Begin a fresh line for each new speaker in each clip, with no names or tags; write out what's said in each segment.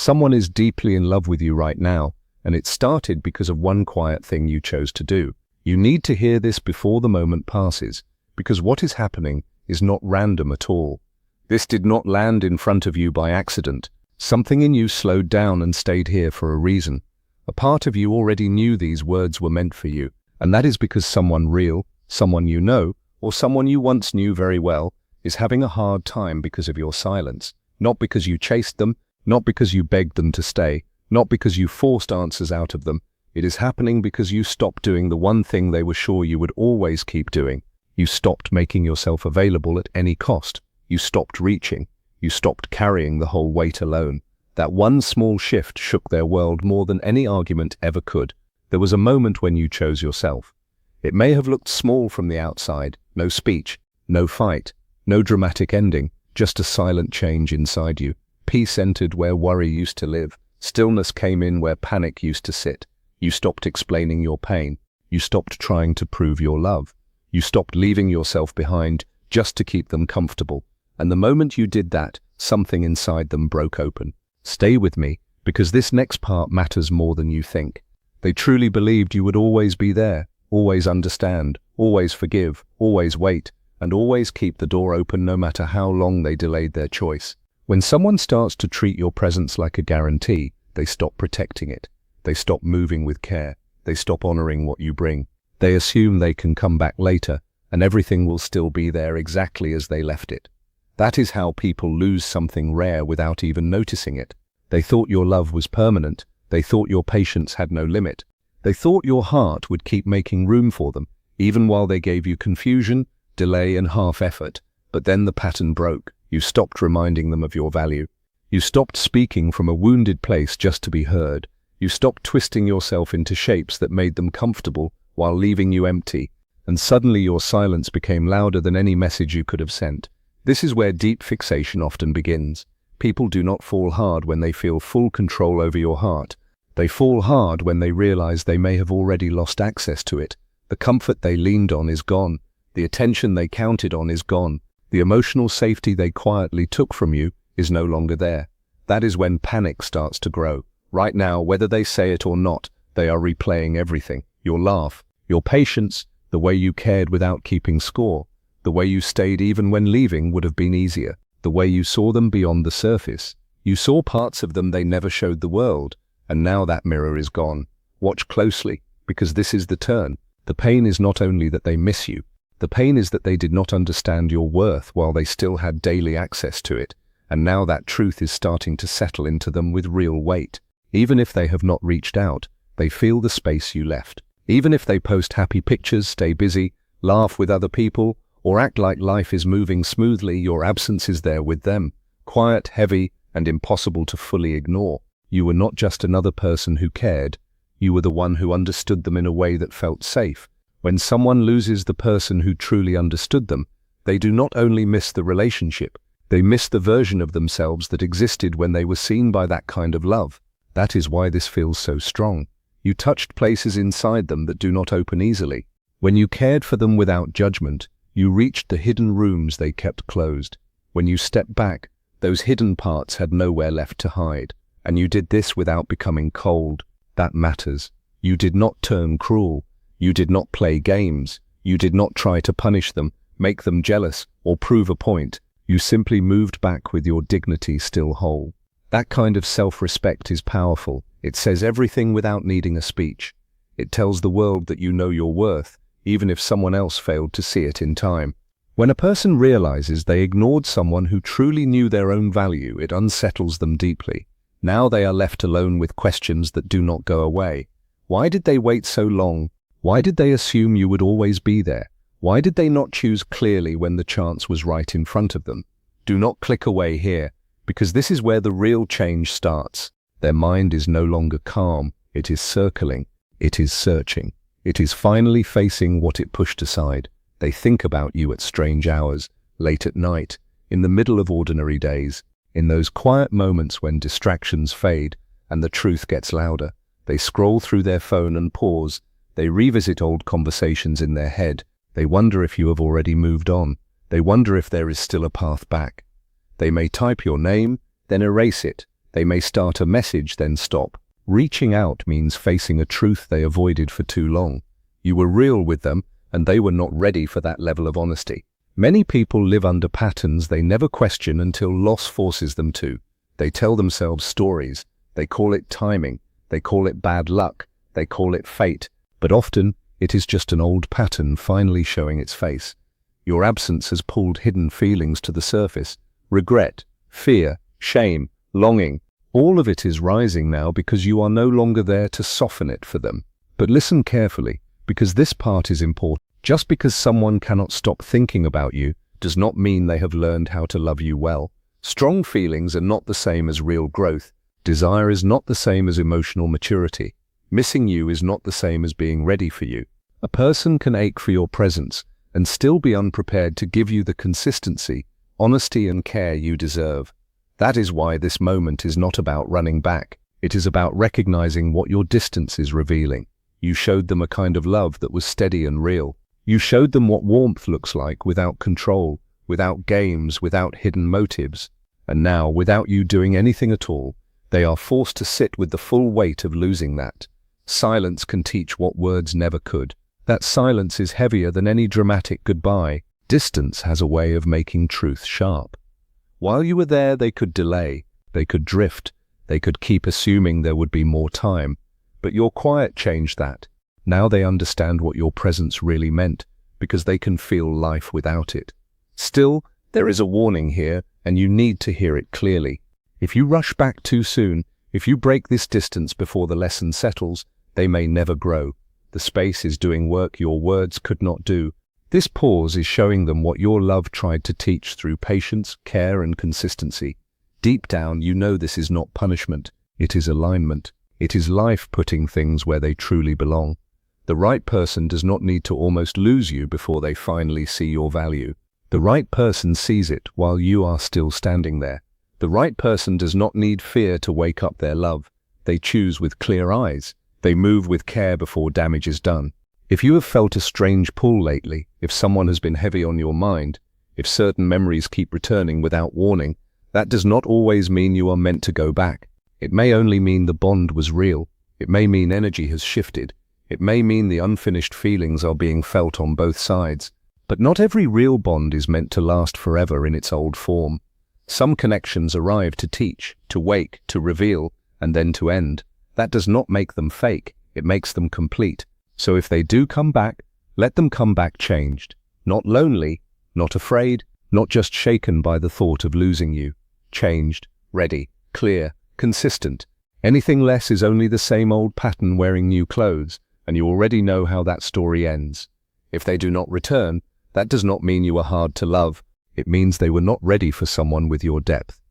Someone is deeply in love with you right now, and it started because of one quiet thing you chose to do. You need to hear this before the moment passes, because what is happening is not random at all. This did not land in front of you by accident. Something in you slowed down and stayed here for a reason. A part of you already knew these words were meant for you, and that is because someone real, someone you know, or someone you once knew very well, is having a hard time because of your silence. Not because you chased them, not because you begged them to stay, not because you forced answers out of them. It is happening because you stopped doing the one thing they were sure you would always keep doing. You stopped making yourself available at any cost. You stopped reaching. You stopped carrying the whole weight alone. That one small shift shook their world more than any argument ever could. There was a moment when you chose yourself. It may have looked small from the outside. No speech, no fight, no dramatic ending, just a silent change inside you. Peace entered where worry used to live. Stillness came in where panic used to sit. You stopped explaining your pain. You stopped trying to prove your love. You stopped leaving yourself behind just to keep them comfortable. And the moment you did that, something inside them broke open. Stay with me, because this next part matters more than you think. They truly believed you would always be there, always understand, always forgive, always wait, and always keep the door open no matter how long they delayed their choice. When someone starts to treat your presence like a guarantee, they stop protecting it. They stop moving with care. They stop honoring what you bring. They assume they can come back later, and everything will still be there exactly as they left it. That is how people lose something rare without even noticing it. They thought your love was permanent. They thought your patience had no limit. They thought your heart would keep making room for them, even while they gave you confusion, delay, and half effort. But then the pattern broke. You stopped reminding them of your value. You stopped speaking from a wounded place just to be heard. You stopped twisting yourself into shapes that made them comfortable while leaving you empty. And suddenly your silence became louder than any message you could have sent. This is where deep fixation often begins. People do not fall hard when they feel full control over your heart. They fall hard when they realize they may have already lost access to it. The comfort they leaned on is gone. The attention they counted on is gone. The emotional safety they quietly took from you is no longer there. That is when panic starts to grow. Right now, whether they say it or not, they are replaying everything. Your laugh, your patience, the way you cared without keeping score, the way you stayed even when leaving would have been easier, the way you saw them beyond the surface. You saw parts of them they never showed the world, and now that mirror is gone. Watch closely, because this is the turn. The pain is not only that they miss you, the pain is that they did not understand your worth while they still had daily access to it, and now that truth is starting to settle into them with real weight. Even if they have not reached out, they feel the space you left. Even if they post happy pictures, stay busy, laugh with other people, or act like life is moving smoothly, your absence is there with them, quiet, heavy, and impossible to fully ignore. You were not just another person who cared, you were the one who understood them in a way that felt safe. When someone loses the person who truly understood them, they do not only miss the relationship, they miss the version of themselves that existed when they were seen by that kind of love. That is why this feels so strong. You touched places inside them that do not open easily. When you cared for them without judgment, you reached the hidden rooms they kept closed. When you stepped back, those hidden parts had nowhere left to hide. And you did this without becoming cold. That matters. You did not turn cruel. You did not play games. You did not try to punish them, make them jealous, or prove a point. You simply moved back with your dignity still whole. That kind of self-respect is powerful. It says everything without needing a speech. It tells the world that you know your worth, even if someone else failed to see it in time. When a person realizes they ignored someone who truly knew their own value, it unsettles them deeply. Now they are left alone with questions that do not go away. Why did they wait so long? Why did they assume you would always be there? Why did they not choose clearly when the chance was right in front of them? Do not click away here, because this is where the real change starts. Their mind is no longer calm. It is circling. It is searching. It is finally facing what it pushed aside. They think about you at strange hours, late at night, in the middle of ordinary days, in those quiet moments when distractions fade and the truth gets louder. They scroll through their phone and pause. They revisit old conversations in their head. They wonder if you have already moved on. They wonder if there is still a path back. They may type your name, then erase it. They may start a message, then stop. Reaching out means facing a truth they avoided for too long. You were real with them, and they were not ready for that level of honesty. Many people live under patterns they never question until loss forces them to. They tell themselves stories. They call it timing. They call it bad luck. They call it fate. But often, it is just an old pattern finally showing its face. Your absence has pulled hidden feelings to the surface. Regret, fear, shame, longing. All of it is rising now because you are no longer there to soften it for them. But listen carefully, because this part is important. Just because someone cannot stop thinking about you does not mean they have learned how to love you well. Strong feelings are not the same as real growth. Desire is not the same as emotional maturity. Missing you is not the same as being ready for you. A person can ache for your presence and still be unprepared to give you the consistency, honesty, and care you deserve. That is why this moment is not about running back. It is about recognizing what your distance is revealing. You showed them a kind of love that was steady and real. You showed them what warmth looks like without control, without games, without hidden motives. And now, without you doing anything at all, they are forced to sit with the full weight of losing that. Silence can teach what words never could. That silence is heavier than any dramatic goodbye. Distance has a way of making truth sharp. While you were there, they could delay, they could drift, they could keep assuming there would be more time. But your quiet changed that. Now they understand what your presence really meant, because they can feel life without it. Still, there is a warning here, and you need to hear it clearly. If you rush back too soon, if you break this distance before the lesson settles, they may never grow. The space is doing work your words could not do. This pause is showing them what your love tried to teach through patience, care, and consistency. Deep down, you know this is not punishment. It is alignment. It is life putting things where they truly belong. The right person does not need to almost lose you before they finally see your value. The right person sees it while you are still standing there. The right person does not need fear to wake up their love. They choose with clear eyes. They move with care before damage is done. If you have felt a strange pull lately, if someone has been heavy on your mind, if certain memories keep returning without warning, that does not always mean you are meant to go back. It may only mean the bond was real. It may mean energy has shifted. It may mean the unfinished feelings are being felt on both sides. But not every real bond is meant to last forever in its old form. Some connections arrive to teach, to wake, to reveal, and then to end. That does not make them fake. It makes them complete. So if they do come back, let them come back changed. Not lonely, not afraid, not just shaken by the thought of losing you. Changed, ready, clear, consistent. Anything less is only the same old pattern wearing new clothes, and you already know how that story ends. If they do not return, that does not mean you are hard to love. It means they were not ready for someone with your depth.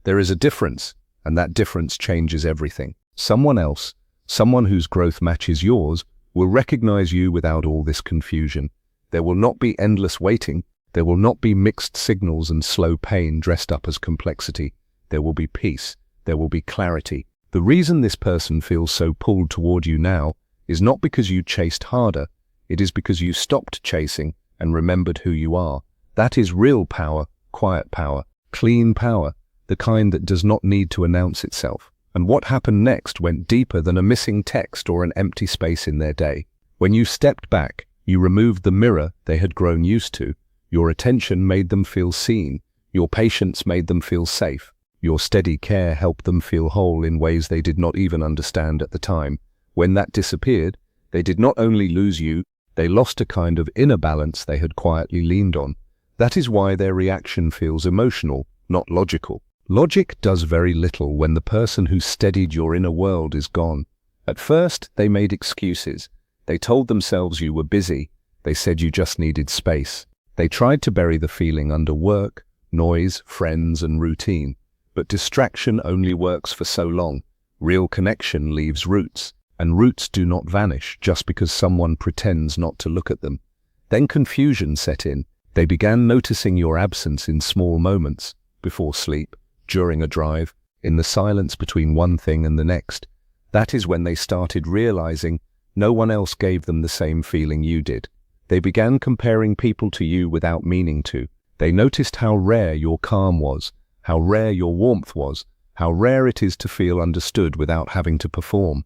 There is a difference, and that difference changes everything. Someone else, someone whose growth matches yours, will recognize you without all this confusion. There will not be endless waiting. There will not be mixed signals and slow pain dressed up as complexity. There will be peace. There will be clarity. The reason this person feels so pulled toward you now is not because you chased harder. It is because you stopped chasing and remembered who you are. That is real power, quiet power, clean power, the kind that does not need to announce itself. And what happened next went deeper than a missing text or an empty space in their day. When you stepped back, you removed the mirror they had grown used to. Your attention made them feel seen. Your patience made them feel safe. Your steady care helped them feel whole in ways they did not even understand at the time. When that disappeared, they did not only lose you, they lost a kind of inner balance they had quietly leaned on. That is why their reaction feels emotional, not logical. Logic does very little when the person who steadied your inner world is gone. At first, they made excuses. They told themselves you were busy. They said you just needed space. They tried to bury the feeling under work, noise, friends, and routine. But distraction only works for so long. Real connection leaves roots, and roots do not vanish just because someone pretends not to look at them. Then confusion set in. They began noticing your absence in small moments, before sleep, during a drive, in the silence between one thing and the next. That is when they started realizing no one else gave them the same feeling you did. They began comparing people to you without meaning to. They noticed how rare your calm was, how rare your warmth was, how rare it is to feel understood without having to perform.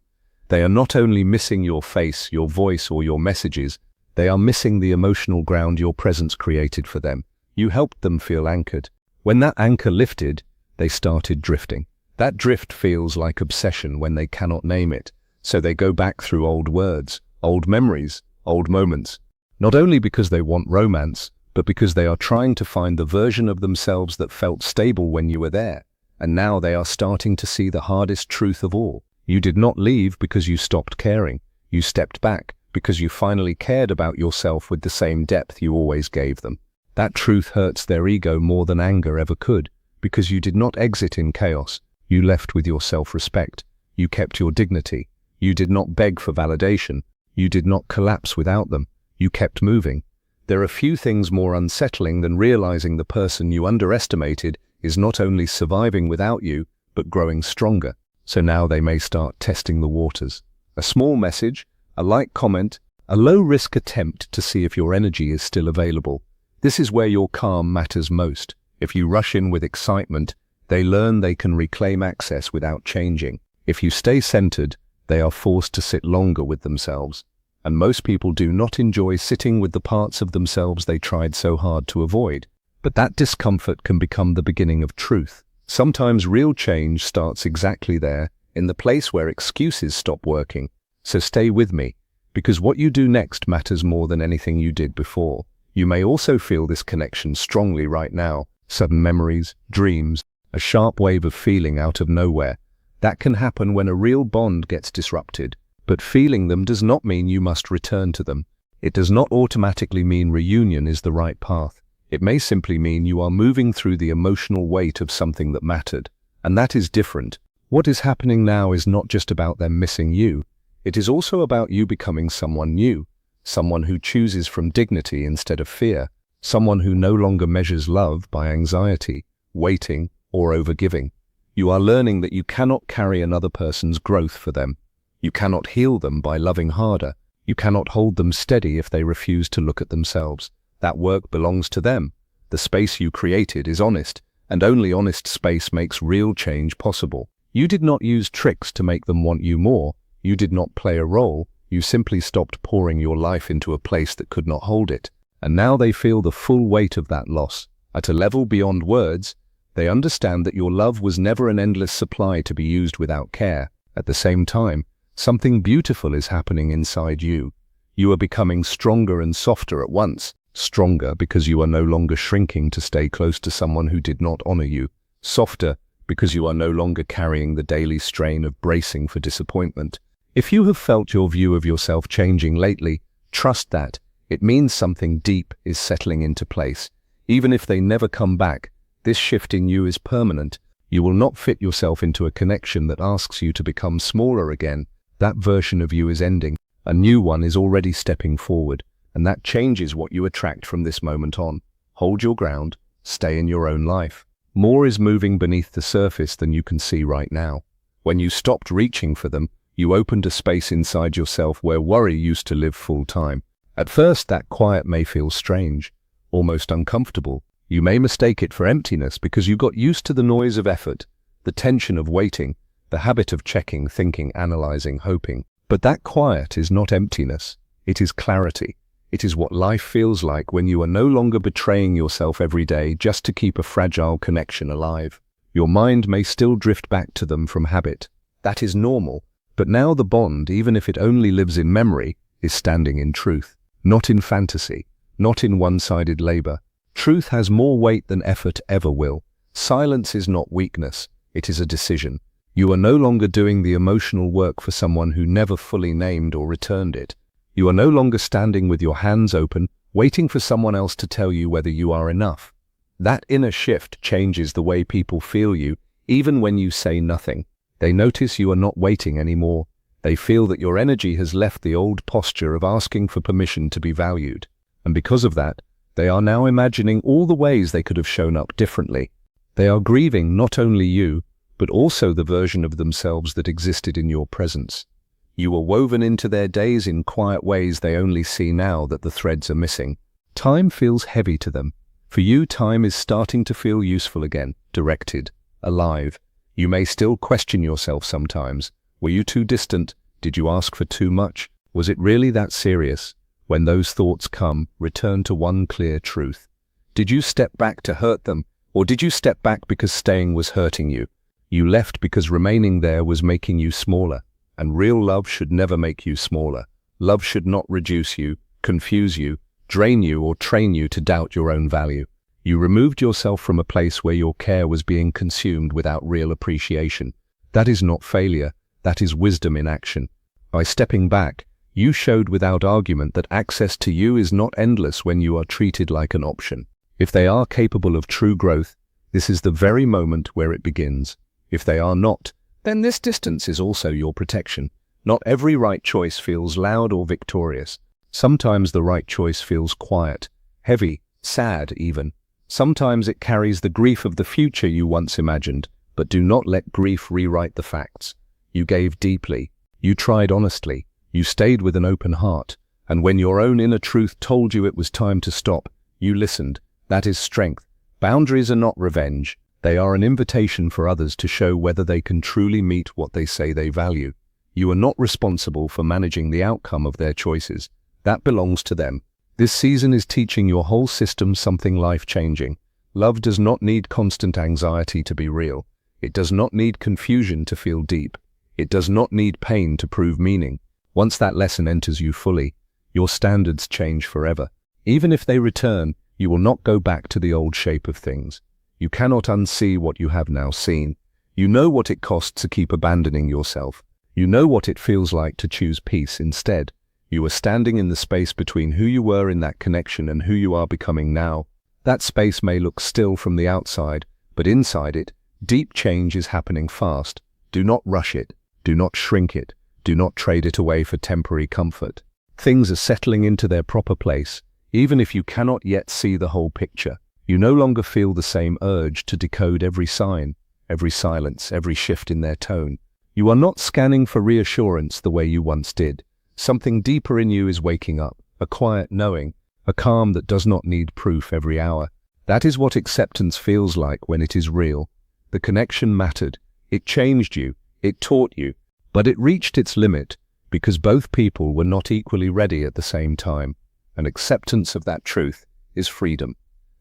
They are not only missing your face, your voice, or your messages, they are missing the emotional ground your presence created for them. You helped them feel anchored. When that anchor lifted, they started drifting. That drift feels like obsession when they cannot name it, so they go back through old words, old memories, old moments. Not only because they want romance, but because they are trying to find the version of themselves that felt stable when you were there. And now they are starting to see the hardest truth of all. You did not leave because you stopped caring. You stepped back because you finally cared about yourself with the same depth you always gave them. That truth hurts their ego more than anger ever could, because you did not exit in chaos. You left with your self-respect. You kept your dignity. You did not beg for validation. You did not collapse without them. You kept moving. There are few things more unsettling than realizing the person you underestimated is not only surviving without you, but growing stronger. So now they may start testing the waters. A small message, a like comment, a low-risk attempt to see if your energy is still available. This is where your calm matters most. If you rush in with excitement, they learn they can reclaim access without changing. If you stay centered, they are forced to sit longer with themselves. And most people do not enjoy sitting with the parts of themselves they tried so hard to avoid. But that discomfort can become the beginning of truth. Sometimes real change starts exactly there, in the place where excuses stop working. So stay with me, because what you do next matters more than anything you did before. You may also feel this connection strongly right now. Sudden memories, dreams, a sharp wave of feeling out of nowhere. That can happen when a real bond gets disrupted. But feeling them does not mean you must return to them. It does not automatically mean reunion is the right path. It may simply mean you are moving through the emotional weight of something that mattered. And that is different. What is happening now is not just about them missing you. It is also about you becoming someone new. Someone who chooses from dignity instead of fear. Someone who no longer measures love by anxiety, waiting, or overgiving. You are learning that you cannot carry another person's growth for them. You cannot heal them by loving harder. You cannot hold them steady if they refuse to look at themselves. That work belongs to them. The space you created is honest, and only honest space makes real change possible. You did not use tricks to make them want you more. You did not play a role. You simply stopped pouring your life into a place that could not hold it. And now they feel the full weight of that loss. At a level beyond words, they understand that your love was never an endless supply to be used without care. At the same time, something beautiful is happening inside you. You are becoming stronger and softer at once. Stronger because you are no longer shrinking to stay close to someone who did not honor you. Softer because you are no longer carrying the daily strain of bracing for disappointment. If you have felt your view of yourself changing lately, trust that. It means something deep is settling into place. Even if they never come back, this shift in you is permanent. You will not fit yourself into a connection that asks you to become smaller again. That version of you is ending. A new one is already stepping forward, and that changes what you attract from this moment on. Hold your ground, stay in your own life. More is moving beneath the surface than you can see right now. When you stopped reaching for them, you opened a space inside yourself where worry used to live full time. At first, that quiet may feel strange, almost uncomfortable. You may mistake it for emptiness because you got used to the noise of effort, the tension of waiting, the habit of checking, thinking, analyzing, hoping. But that quiet is not emptiness. It is clarity. It is what life feels like when you are no longer betraying yourself every day just to keep a fragile connection alive. Your mind may still drift back to them from habit. That is normal. But now the bond, even if it only lives in memory, is standing in truth. Not in fantasy, not in one-sided labor. Truth has more weight than effort ever will. Silence is not weakness, it is a decision. You are no longer doing the emotional work for someone who never fully named or returned it. You are no longer standing with your hands open, waiting for someone else to tell you whether you are enough. That inner shift changes the way people feel you, even when you say nothing. They notice you are not waiting anymore. They feel that your energy has left the old posture of asking for permission to be valued. And because of that, they are now imagining all the ways they could have shown up differently. They are grieving not only you, but also the version of themselves that existed in your presence. You were woven into their days in quiet ways they only see now that the threads are missing. Time feels heavy to them. For you, time is starting to feel useful again, directed, alive. You may still question yourself sometimes. Were you too distant? Did you ask for too much? Was it really that serious? When those thoughts come, return to one clear truth. Did you step back to hurt them, or did you step back because staying was hurting you? You left because remaining there was making you smaller, and real love should never make you smaller. Love should not reduce you, confuse you, drain you, or train you to doubt your own value. You removed yourself from a place where your care was being consumed without real appreciation. That is not failure, that is wisdom in action. By stepping back, you showed without argument that access to you is not endless when you are treated like an option. If they are capable of true growth, this is the very moment where it begins. If they are not, then this distance is also your protection. Not every right choice feels loud or victorious. Sometimes the right choice feels quiet, heavy, sad even. Sometimes it carries the grief of the future you once imagined, but do not let grief rewrite the facts. You gave deeply, you tried honestly, you stayed with an open heart, and when your own inner truth told you it was time to stop, you listened. That is strength. Boundaries are not revenge. They are an invitation for others to show whether they can truly meet what they say they value. You are not responsible for managing the outcome of their choices. That belongs to them. This season is teaching your whole system something life-changing. Love does not need constant anxiety to be real. It does not need confusion to feel deep. It does not need pain to prove meaning. Once that lesson enters you fully, your standards change forever. Even if they return, you will not go back to the old shape of things. You cannot unsee what you have now seen. You know what it costs to keep abandoning yourself. You know what it feels like to choose peace instead. You are standing in the space between who you were in that connection and who you are becoming now. That space may look still from the outside, but inside it, deep change is happening fast. Do not rush it. Do not shrink it. Do not trade it away for temporary comfort. Things are settling into their proper place, even if you cannot yet see the whole picture. You no longer feel the same urge to decode every sign, every silence, every shift in their tone. You are not scanning for reassurance the way you once did. Something deeper in you is waking up, a quiet knowing, a calm that does not need proof every hour. That is what acceptance feels like when it is real. The connection mattered. It changed you. It taught you. But it reached its limit because both people were not equally ready at the same time. And acceptance of that truth is freedom.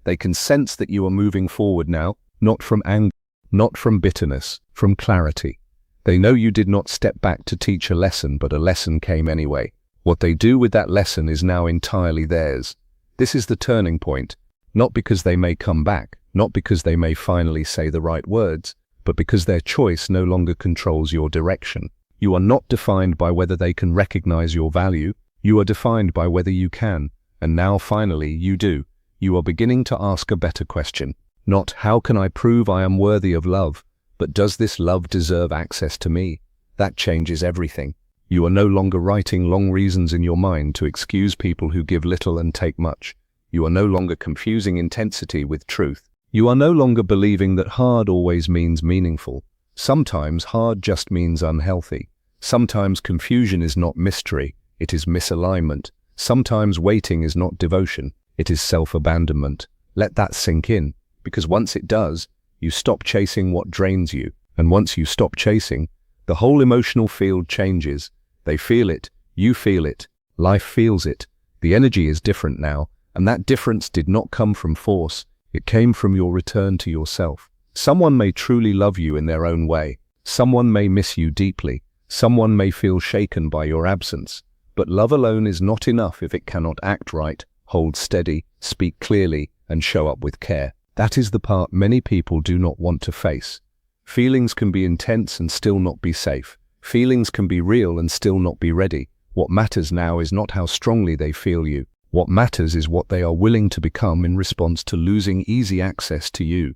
They can sense that you are moving forward now, not from anger, not from bitterness, from clarity. They know you did not step back to teach a lesson, but a lesson came anyway. What they do with that lesson is now entirely theirs. This is the turning point, not because they may come back, not because they may finally say the right words, but because their choice no longer controls your direction. You are not defined by whether they can recognize your value. You are defined by whether you can, and now finally you do. You are beginning to ask a better question. Not, how can I prove I am worthy of love, but does this love deserve access to me? That changes everything. You are no longer writing long reasons in your mind to excuse people who give little and take much. You are no longer confusing intensity with truth. You are no longer believing that hard always means meaningful. Sometimes hard just means unhealthy. Sometimes confusion is not mystery, it is misalignment. Sometimes waiting is not devotion, it is self-abandonment. Let that sink in, because once it does, you stop chasing what drains you. And once you stop chasing, the whole emotional field changes. They feel it, you feel it, life feels it. The energy is different now, and that difference did not come from force. It came from your return to yourself. Someone may truly love you in their own way. Someone may miss you deeply. Someone may feel shaken by your absence. But love alone is not enough if it cannot act right, hold steady, speak clearly, and show up with care. That is the part many people do not want to face. Feelings can be intense and still not be safe. Feelings can be real and still not be ready. What matters now is not how strongly they feel you. What matters is what they are willing to become in response to losing easy access to you.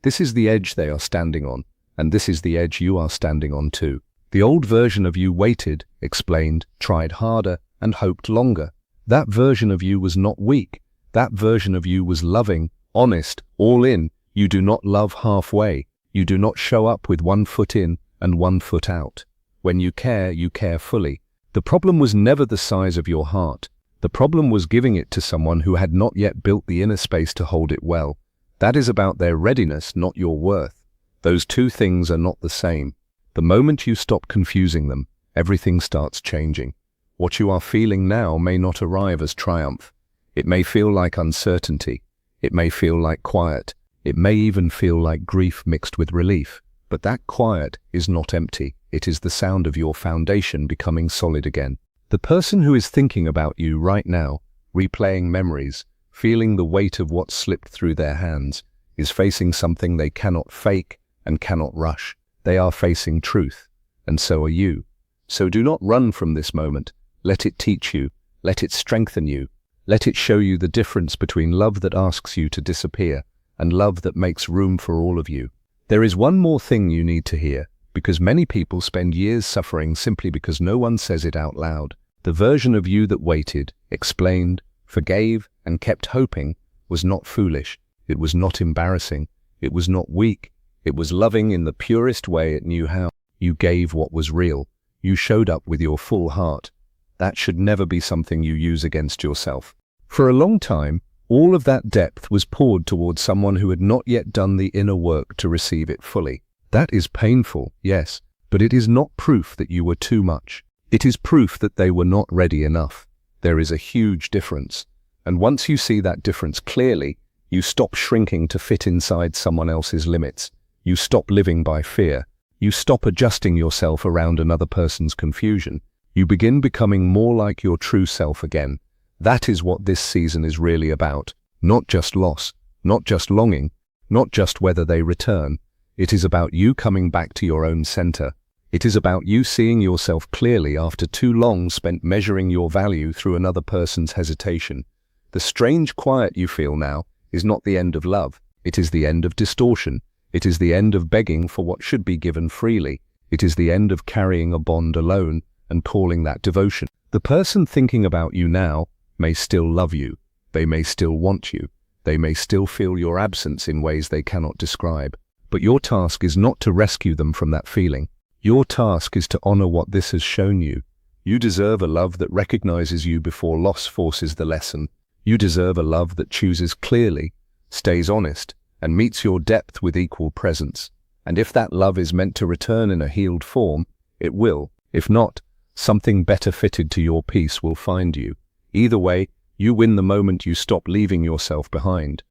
This is the edge they are standing on, and this is the edge you are standing on too. The old version of you waited, explained, tried harder, and hoped longer. That version of you was not weak. That version of you was loving, honest, all in. You do not love halfway. You do not show up with 1 foot in and 1 foot out. When you care fully. The problem was never the size of your heart. The problem was giving it to someone who had not yet built the inner space to hold it well. That is about their readiness, not your worth. Those two things are not the same. The moment you stop confusing them, everything starts changing. What you are feeling now may not arrive as triumph. It may feel like uncertainty. It may feel like quiet. It may even feel like grief mixed with relief. But that quiet is not empty. It is the sound of your foundation becoming solid again. The person who is thinking about you right now, replaying memories, feeling the weight of what slipped through their hands, is facing something they cannot fake and cannot rush. They are facing truth, and so are you. So do not run from this moment. Let it teach you. Let it strengthen you. Let it show you the difference between love that asks you to disappear and love that makes room for all of you. There is one more thing you need to hear, because many people spend years suffering simply because no one says it out loud. The version of you that waited, explained, forgave, and kept hoping was not foolish. It was not embarrassing. It was not weak. It was loving in the purest way it knew how. You gave what was real. You showed up with your full heart. That should never be something you use against yourself. For a long time, all of that depth was poured towards someone who had not yet done the inner work to receive it fully. That is painful, yes, but it is not proof that you were too much. It is proof that they were not ready enough. There is a huge difference. And once you see that difference clearly, you stop shrinking to fit inside someone else's limits. You stop living by fear. You stop adjusting yourself around another person's confusion. You begin becoming more like your true self again. That is what this season is really about. Not just loss, not just longing, not just whether they return. It is about you coming back to your own center. It is about you seeing yourself clearly after too long spent measuring your value through another person's hesitation. The strange quiet you feel now is not the end of love. It is the end of distortion. It is the end of begging for what should be given freely. It is the end of carrying a bond alone and calling that devotion. The person thinking about you now may still love you. They may still want you. They may still feel your absence in ways they cannot describe. But your task is not to rescue them from that feeling. Your task is to honor what this has shown you. You deserve a love that recognizes you before loss forces the lesson. You deserve a love that chooses clearly, stays honest, and meets your depth with equal presence. And if that love is meant to return in a healed form, it will. If not, something better fitted to your peace will find you. Either way, you win the moment you stop leaving yourself behind.